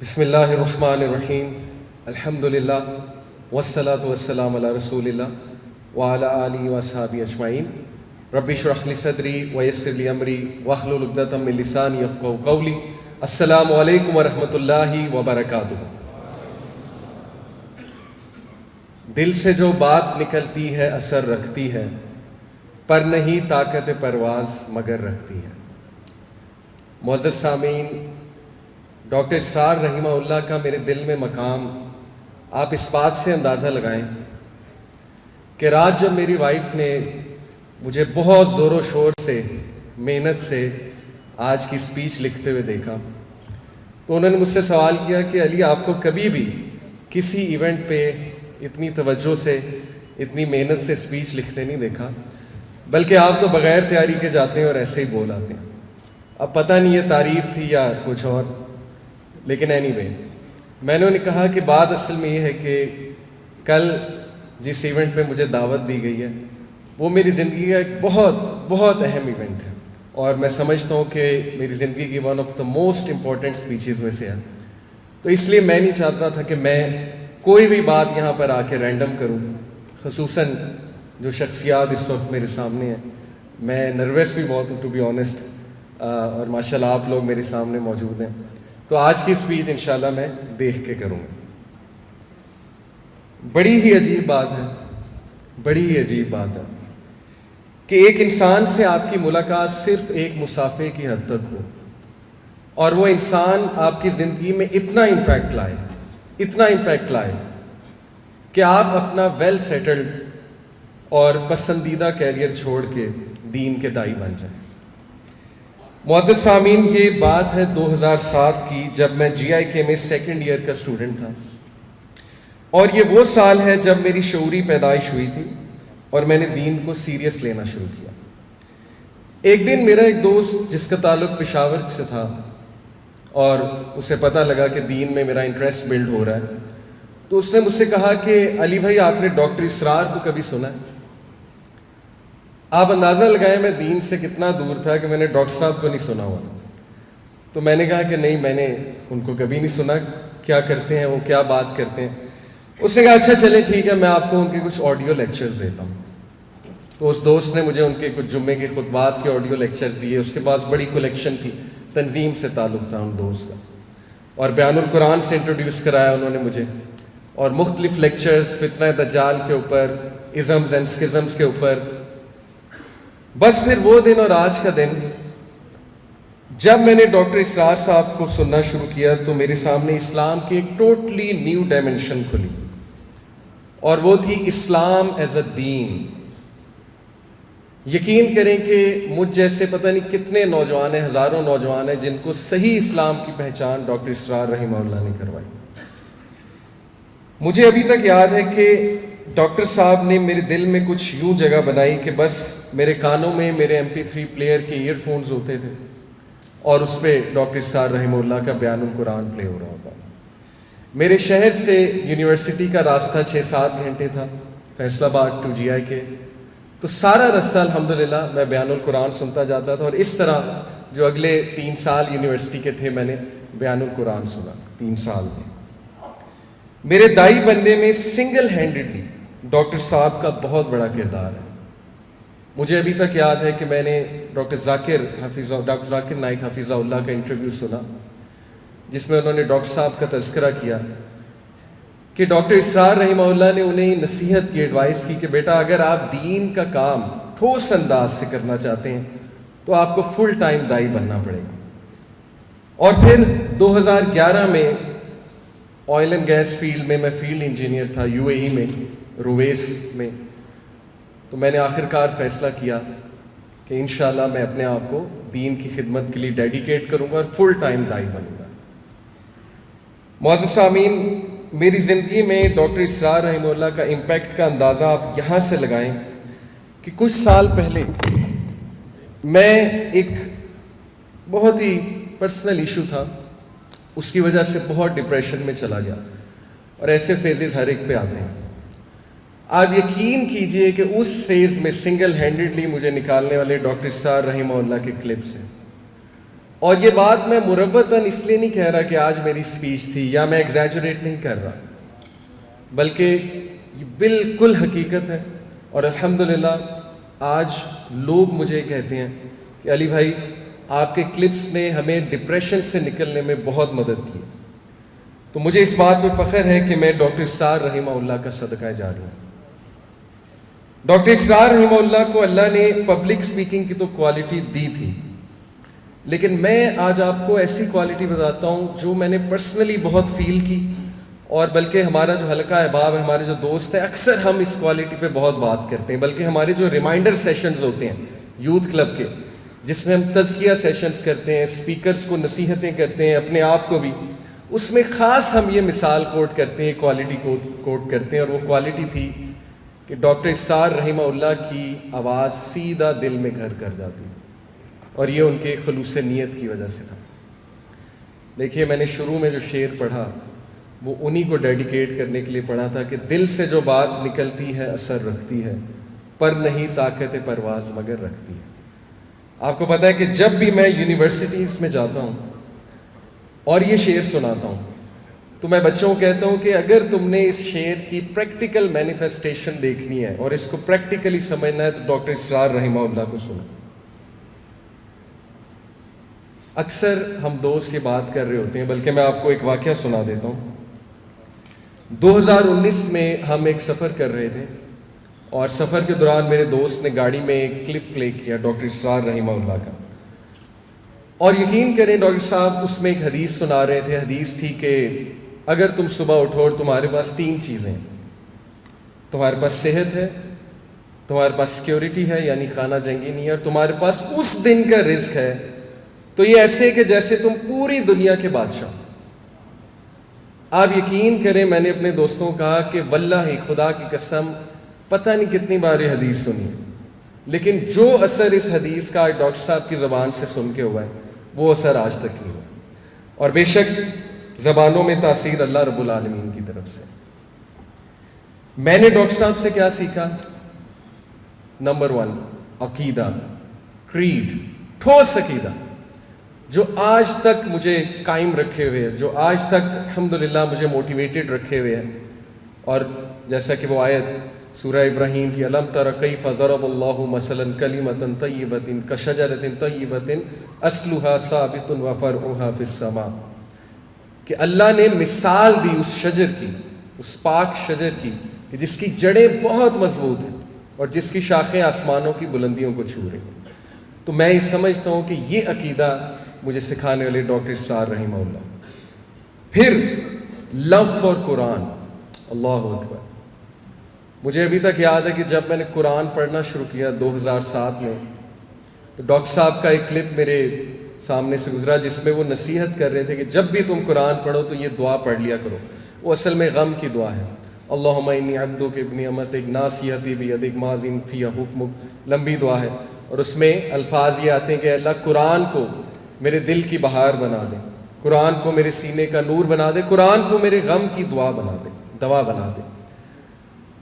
بسم اللہ الرحمن الرحیم الحمدللہ والصلاة والسلام علی رسول اللہ وعلی آلہ واصحابہ اجمعین رب اشرح لی صدری ویسر لی امری واحلل عقدۃ من لسانی یفقہوا قولی السلام علیکم ورحمۃ اللہ وبرکاتہ۔ دل سے جو بات نکلتی ہے اثر رکھتی ہے، پر نہیں طاقت پرواز مگر رکھتی ہے۔ معزز سامعین، ڈاکٹر اسرار رحمہ اللہ کا میرے دل میں مقام آپ اس بات سے اندازہ لگائیں کہ رات جب میری وائف نے مجھے بہت زور و شور سے محنت سے آج کی سپیچ لکھتے ہوئے دیکھا تو انہوں نے مجھ سے سوال کیا کہ علی، آپ کو کبھی بھی کسی ایونٹ پہ اتنی توجہ سے اتنی محنت سے سپیچ لکھتے نہیں دیکھا، بلکہ آپ تو بغیر تیاری کے جاتے ہیں اور ایسے ہی بول آتے ہیں۔ اب پتہ نہیں یہ تعریف تھی یا کچھ اور، لیکن اینی وے میں نے انہیں کہا کہ بات اصل میں یہ ہے کہ کل جس ایونٹ پہ مجھے دعوت دی گئی ہے وہ میری زندگی کا ایک بہت بہت اہم ایونٹ ہے، اور میں سمجھتا ہوں کہ میری زندگی کی one of the most important speeches میں سے ہے۔ تو اس لیے میں نہیں چاہتا تھا کہ میں کوئی بھی بات یہاں پر آ کے رینڈم کروں، خصوصاً جو شخصیات اس وقت میرے سامنے ہیں۔ میں نروس بھی بہت ہوں ٹو بی آنیسٹ، اور ماشاءاللہ آپ لوگ میرے سامنے موجود ہیں، تو آج کی سپیچ انشاءاللہ میں دیکھ کے کروں گا۔ بڑی ہی عجیب بات ہے، بڑی ہی عجیب بات ہے کہ ایک انسان سے آپ کی ملاقات صرف ایک مصافحے کی حد تک ہو، اور وہ انسان آپ کی زندگی میں اتنا امپیکٹ لائے کہ آپ اپنا ویل سیٹلڈ اور پسندیدہ کیریئر چھوڑ کے دین کے داعی بن جائیں۔ معزز سامعین، یہ بات ہے 2007 کی، جب میں جی آئی کے میں سیکنڈ ایئر کا اسٹوڈنٹ تھا، اور یہ وہ سال ہے جب میری شعوری پیدائش ہوئی تھی اور میں نے دین کو سیریس لینا شروع کیا۔ ایک دن میرا ایک دوست جس کا تعلق پشاور سے تھا اور اسے پتہ لگا کہ دین میں میرا انٹرسٹ بلڈ ہو رہا ہے، تو اس نے مجھ سے کہا کہ علی بھائی، آپ نے ڈاکٹر اسرار کو کبھی سنا ہے؟ آپ اندازہ لگائیں میں دین سے کتنا دور تھا کہ میں نے ڈاکٹر صاحب کو نہیں سنا ہوا تھا۔ تو میں نے کہا کہ نہیں، میں نے ان کو کبھی نہیں سنا، کیا کرتے ہیں وہ، کیا بات کرتے ہیں؟ اس نے کہا اچھا چلیں ٹھیک ہے، میں آپ کو ان کے کچھ آڈیو لیکچرز دیتا ہوں۔ تو اس دوست نے مجھے ان کے کچھ جمعے کے خطبات کے آڈیو لیکچرز دیے۔ اس کے پاس بڑی کلیکشن تھی، تنظیم سے تعلق تھا ان دوست کا، اور بیان القرآن سے انٹروڈیوس کرایا انہوں نے مجھے، اور مختلف لیکچرز فتنہ دجال کے اوپر، ازمز اینڈ سکزمز کے اوپر۔ بس پھر وہ دن اور آج کا دن جب میں نے ڈاکٹر اسرار صاحب کو سننا شروع کیا تو میرے سامنے اسلام کی ایک ٹوٹلی نیو ڈائمنشن کھلی، اور وہ تھی اسلام ایز اے دین۔ یقین کریں کہ مجھ جیسے پتہ نہیں کتنے نوجوان ہیں، ہزاروں نوجوان ہیں جن کو صحیح اسلام کی پہچان ڈاکٹر اسرار رحمہ اللہ نے کروائی۔ مجھے ابھی تک یاد ہے کہ ڈاکٹر صاحب نے میرے دل میں کچھ یوں جگہ بنائی کہ بس میرے کانوں میں میرے MP3 پلیئر کے ایئر فونز ہوتے تھے، اور اس پہ ڈاکٹر اسرار رحمہ اللہ کا بیان القرآن پلے ہو رہا ہوتا۔ میرے شہر سے یونیورسٹی کا راستہ 6-7 گھنٹے تھا، فیصل آباد ٹو جی آئی کے، تو سارا راستہ الحمدللہ میں بیان القرآن سنتا جاتا تھا، اور اس طرح جو اگلے 3 سال یونیورسٹی کے تھے میں نے بیان القرآن سنا 3 سال میں۔ میرے دائی بننے میں سنگل ہینڈڈلی ڈاکٹر صاحب کا بہت بڑا کردار ہے۔ مجھے ابھی تک یاد ہے کہ میں نے ڈاکٹر ذاکر نائک حفظہ اللہ کا انٹرویو سنا، جس میں انہوں نے ڈاکٹر صاحب کا تذکرہ کیا کہ ڈاکٹر اسرار رحمہ اللہ نے انہیں نصیحت کی، ایڈوائس کی کہ بیٹا اگر آپ دین کا کام ٹھوس انداز سے کرنا چاہتے ہیں تو آپ کو فل ٹائم دائی بننا پڑے گا۔ اور پھر 2011 میں آئل اینڈ گیس فیلڈ میں فیلڈ انجینئر تھا UAE میں، رویس میں، تو میں نے آخرکار فیصلہ کیا کہ انشاءاللہ میں اپنے آپ کو دین کی خدمت کے لیے ڈیڈیکیٹ کروں گا اور فل ٹائم دائی بنوں گا۔ معزز سامعین، میری زندگی میں ڈاکٹر اسرار رحمہ اللہ کا امپیکٹ کا اندازہ آپ یہاں سے لگائیں کہ کچھ سال پہلے میں ایک بہت ہی پرسنل ایشو تھا، اس کی وجہ سے بہت ڈپریشن میں چلا گیا، اور ایسے فیزز ہر ایک پہ آتے ہیں۔ آپ یقین کیجئے کہ اس فیز میں سنگل ہینڈڈلی مجھے نکالنے والے ڈاکٹر اسرار رحمہ اللہ کے کلپس ہیں، اور یہ بات میں مروتاً اس لیے نہیں کہہ رہا کہ آج میری اسپیچ تھی یا میں ایگزیجریٹ نہیں کر رہا، بلکہ یہ بالکل حقیقت ہے. اور الحمدللہ آج لوگ مجھے کہتے ہیں کہ علی بھائی آپ کے کلپس نے ہمیں ڈپریشن سے نکلنے میں بہت مدد کی. تو مجھے اس بات پہ فخر ہے کہ میں ڈاکٹر اسرار رحمہ اللہ کا صدقہ جاری ہوں. ڈاکٹر اسرار رحمہ اللہ کو اللہ نے پبلک سپیکنگ کی تو کوالٹی دی تھی، لیکن میں آج آپ کو ایسی کوالٹی بتاتا ہوں جو میں نے پرسنلی بہت فیل کی. اور بلکہ ہمارا جو حلقہ احباب ہے، ہمارے جو دوست ہیں، اکثر ہم اس کوالٹی پہ بہت بات کرتے ہیں. بلکہ ہمارے جو ریمائنڈر سیشنز ہوتے ہیں یوتھ کلب کے، جس میں ہم تزکیہ سیشنز کرتے ہیں، اسپیکرز کو نصیحتیں کرتے ہیں، اپنے آپ کو بھی، اس میں خاص ہم یہ مثال کوٹ کرتے ہیں، کوالٹی کوٹ کرتے ہیں. اور وہ کوالٹی تھی کہ ڈاکٹر اسرار رحمہ اللہ کی آواز سیدھا دل میں گھر کر جاتی تھی، اور یہ ان کے خلوص نیت کی وجہ سے تھا. دیکھیے میں نے شروع میں جو شعر پڑھا وہ انہی کو ڈیڈیکیٹ کرنے کے لیے پڑھا تھا کہ دل سے جو بات نکلتی ہے اثر رکھتی ہے، پر نہیں طاقت پرواز مگر رکھتی ہے. آپ کو پتہ ہے کہ جب بھی میں یونیورسٹیز میں جاتا ہوں اور یہ شعر سناتا ہوں تو میں بچوں کو کہتا ہوں کہ اگر تم نے اس شعر کی پریکٹیکل مینیفیسٹیشن دیکھنی ہے اور اس کو پریکٹیکلی سمجھنا ہے تو ڈاکٹر اسرار رحمہ اللہ کو سنو. اکثر ہم دوست یہ بات کر رہے ہوتے ہیں، بلکہ میں آپ کو ایک واقعہ سنا دیتا ہوں. 2019 میں ہم ایک سفر کر رہے تھے، اور سفر کے دوران میرے دوست نے گاڑی میں ایک کلپ پلے کیا ڈاکٹر اسرار رحمہ اللہ کا. اور یقین کریں ڈاکٹر صاحب اس میں ایک حدیث سنا رہے تھے. حدیث تھی کہ اگر تم صبح اٹھو اور تمہارے پاس 3 چیزیں، تمہارے پاس صحت ہے، تمہارے پاس سیکیورٹی ہے یعنی خانہ جنگی نہیں ہے، اور تمہارے پاس اس دن کا رزق ہے، تو یہ ایسے کہ جیسے تم پوری دنیا کے بادشاہ. آپ یقین کریں میں نے اپنے دوستوں کو کہا کہ واللہ خدا کی قسم پتہ نہیں کتنی بار یہ حدیث سنی، لیکن جو اثر اس حدیث کا ڈاکٹر صاحب کی زبان سے سن کے ہوا ہے وہ اثر آج تک نہیں ہوا. اور بے شک زبانوں میں تاثیر اللہ رب العالمین کی طرف سے. میں نے ڈاکٹر صاحب سے کیا سیکھا؟ نمبر 1 عقیدہ، کریڈ، ٹھوس عقیدہ جو آج تک مجھے قائم رکھے ہوئے ہے، جو آج تک الحمدللہ مجھے موٹیویٹڈ رکھے ہوئے ہیں. اور جیسا کہ وہ آیت سورہ ابراہیم کی الم تر کیف ضرب اللہ مثلا کلمۃ طیبۃ کشجرۃ طیبۃ اصلھا ثابت وفرعھا فی السماء، کہ اللہ نے مثال دی اس شجر کی، اس پاک شجر کی کہ جس کی جڑیں بہت مضبوط ہیں اور جس کی شاخیں آسمانوں کی بلندیوں کو چھو رہی ہیں. تو میں یہ سمجھتا ہوں کہ یہ عقیدہ مجھے سکھانے والے ڈاکٹر اسرار رحمہ اللہ. پھر لو فار قرآن، اللہ اکبر. مجھے ابھی تک یاد ہے کہ جب میں نے قرآن پڑھنا شروع کیا 2007 میں، تو ڈاکٹر صاحب کا ایک کلپ میرے سامنے سے گزرا جس میں وہ نصیحت کر رہے تھے کہ جب بھی تم قرآن پڑھو تو یہ دعا پڑھ لیا کرو. وہ اصل میں غم کی دعا ہے. اللہم انی عبدک ابن امتک ناصیتی بیدک ماض فی حکمک، لمبی دعا ہے. اور اس میں الفاظ یہ آتے ہیں کہ اللہ قرآن کو میرے دل کی بہار بنا دے، قرآن کو میرے سینے کا نور بنا دے، قرآن کو میرے غم کی دعا بنا دے، دوا بنا دے.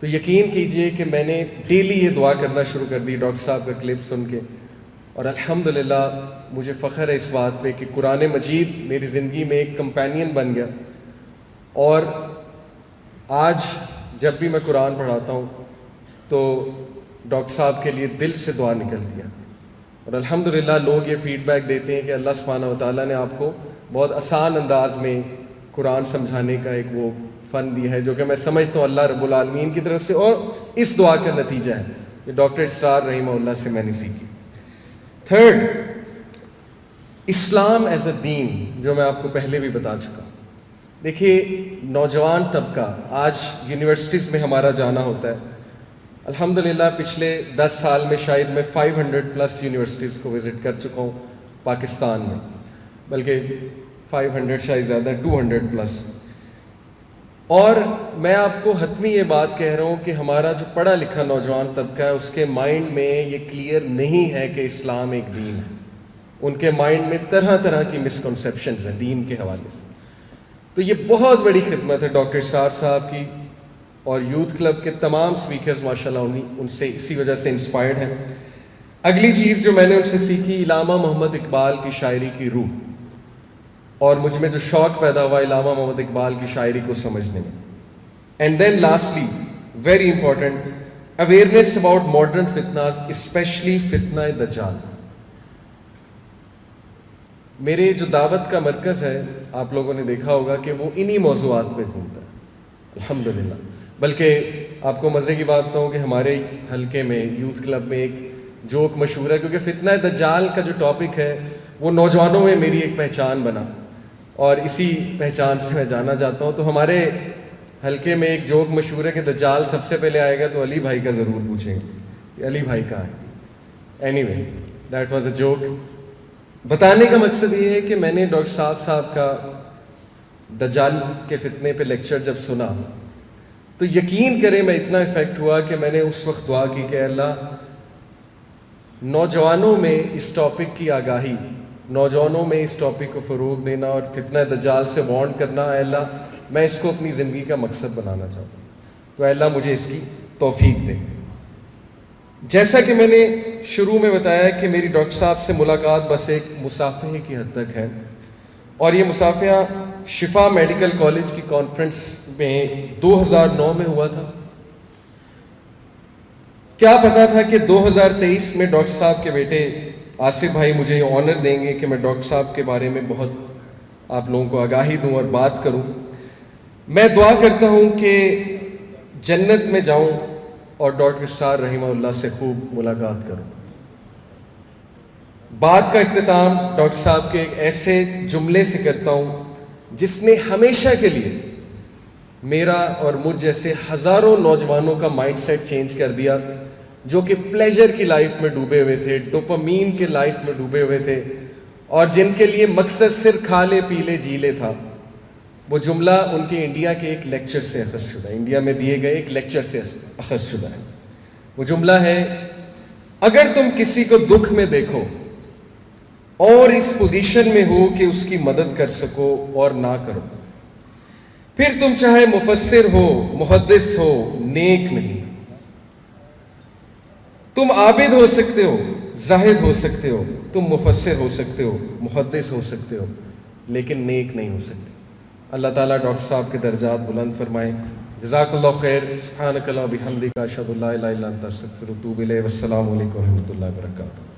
تو یقین کیجئے کہ میں نے ڈیلی یہ دعا کرنا شروع کر دی ڈاکٹر صاحب کا کلپ سن کے. اور الحمدللہ مجھے فخر ہے اس بات پہ کہ قرآن مجید میری زندگی میں ایک کمپینین بن گیا. اور آج جب بھی میں قرآن پڑھاتا ہوں تو ڈاکٹر صاحب کے لیے دل سے دعا نکلتی ہے. اور الحمدللہ لوگ یہ فیڈ بیک دیتے ہیں کہ اللہ سبحانہ و تعالیٰ نے آپ کو بہت آسان انداز میں قرآن سمجھانے کا ایک وہ فن دیا ہے، جو کہ میں سمجھتا ہوں اللہ رب العالمین کی طرف سے، اور اس دعا کا نتیجہ ہے کہ ڈاکٹر اسرار رحمہ اللہ سے میں نے سیکھی. 3rd، اسلام ایز اے دین، جو میں آپ کو پہلے بھی بتا چکا. دیکھیے نوجوان طبقہ آج یونیورسٹیز میں ہمارا جانا ہوتا ہے. الحمدللہ پچھلے 10 سال میں شاید میں 500+ یونیورسٹیز کو وزٹ کر چکا ہوں پاکستان میں، بلکہ 500 شاید زیادہ، 200+. اور میں آپ کو حتمی یہ بات کہہ رہا ہوں کہ ہمارا جو پڑھا لکھا نوجوان طبقہ ہے اس کے مائنڈ میں یہ کلیئر نہیں ہے کہ اسلام ایک دین ہے. ان کے مائنڈ میں طرح طرح کی مسکنسیپشنز ہیں دین کے حوالے سے. تو یہ بہت بڑی خدمت ہے ڈاکٹر اسرار صاحب کی، اور یوتھ کلب کے تمام سپیکرز ماشاءاللہ ان سے اسی وجہ سے انسپائرڈ ہیں. اگلی چیز جو میں نے ان سے سیکھی، علامہ محمد اقبال کی شاعری کی روح، اور مجھ میں جو شوق پیدا ہوا علامہ محمد اقبال کی شاعری کو سمجھنے میں. And then lastly very important, awareness about modern فتناز، اسپیشلی فتنہ دجال. میرے جو دعوت کا مرکز ہے آپ لوگوں نے دیکھا ہوگا کہ وہ انہی موضوعات پہ گھومتا ہے الحمدللہ. بلکہ آپ کو مزے کی بات بتاؤں کہ ہمارے حلقے میں یوتھ کلب میں ایک جوک مشہور ہے، کیونکہ فتنہ دجال کا جو ٹاپک ہے وہ نوجوانوں میں میری ایک پہچان بنا، اور اسی پہچان سے میں جانا جاتا ہوں. تو ہمارے حلقے میں ایک جوک مشہور ہے کہ دجال سب سے پہلے آئے گا تو علی بھائی کا ضرور پوچھیں گے کہ علی بھائی کہاں ہے. Any way that was a joke. بتانے کا مقصد یہ ہے کہ میں نے ڈاکٹر صاحب کا دجال کے فتنے پہ لیکچر جب سنا تو یقین کریں میں اتنا افیکٹ ہوا کہ میں نے اس وقت دعا کی کہ اللہ نوجوانوں میں اس ٹاپک کی آگاہی، نوجوانوں میں اس ٹاپک کو فروغ دینا اور فتنہ دجال سے وارن کرنا، اے اللہ میں اس کو اپنی زندگی کا مقصد بنانا چاہتا ہوں. تو اے اللہ مجھے اس کی توفیق دے. جیسا کہ میں نے شروع میں بتایا کہ میری ڈاکٹر صاحب سے ملاقات بس ایک مصافحے کی حد تک ہے، اور یہ مصافحہ شفا میڈیکل کالج کی کانفرنس میں 2009 میں ہوا تھا. کیا پتا تھا کہ 2023 میں ڈاکٹر صاحب کے بیٹے آصف بھائی مجھے یہ آنر دیں گے کہ میں ڈاکٹر صاحب کے بارے میں بہت آپ لوگوں کو آگاہی دوں اور بات کروں. میں دعا کرتا ہوں کہ جنت میں جاؤں اور ڈاکٹر صاحب رحمہ اللہ سے خوب ملاقات کروں. بات کا اختتام ڈاکٹر صاحب کے ایک ایسے جملے سے کرتا ہوں جس نے ہمیشہ کے لیے میرا اور مجھ جیسے ہزاروں نوجوانوں کا مائنڈ سیٹ چینج کر دیا، جو کہ پلیجر کی لائف میں ڈوبے ہوئے تھے، ڈوپامین کے لائف میں ڈوبے ہوئے تھے، اور جن کے لیے مقصد صرف کھا لے پی لے جی لے تھا. وہ جملہ ان کے انڈیا کے ایک لیکچر سے اخذ شدہ ہے، انڈیا میں دیے گئے ایک لیکچر سے اخذ شدہ ہے. وہ جملہ ہے، اگر تم کسی کو دکھ میں دیکھو اور اس پوزیشن میں ہو کہ اس کی مدد کر سکو اور نہ کرو، پھر تم چاہے مفسر ہو، محدث ہو، نیک نہیں. تم عابد ہو سکتے ہو، زاہد ہو سکتے ہو، تم مفسر ہو سکتے ہو، محدث ہو سکتے ہو، لیکن نیک نہیں ہو سکتے. اللہ تعالیٰ ڈاکٹر صاحب کے درجات بلند فرمائیں. جزاک اللہ خیر. سبحانک اللہم و بحمدک، اشہد ان لا الہ الا انت، استغفرک و اتوب الیک. والسلام علیکم و رحمۃ اللہ وبرکاتہ.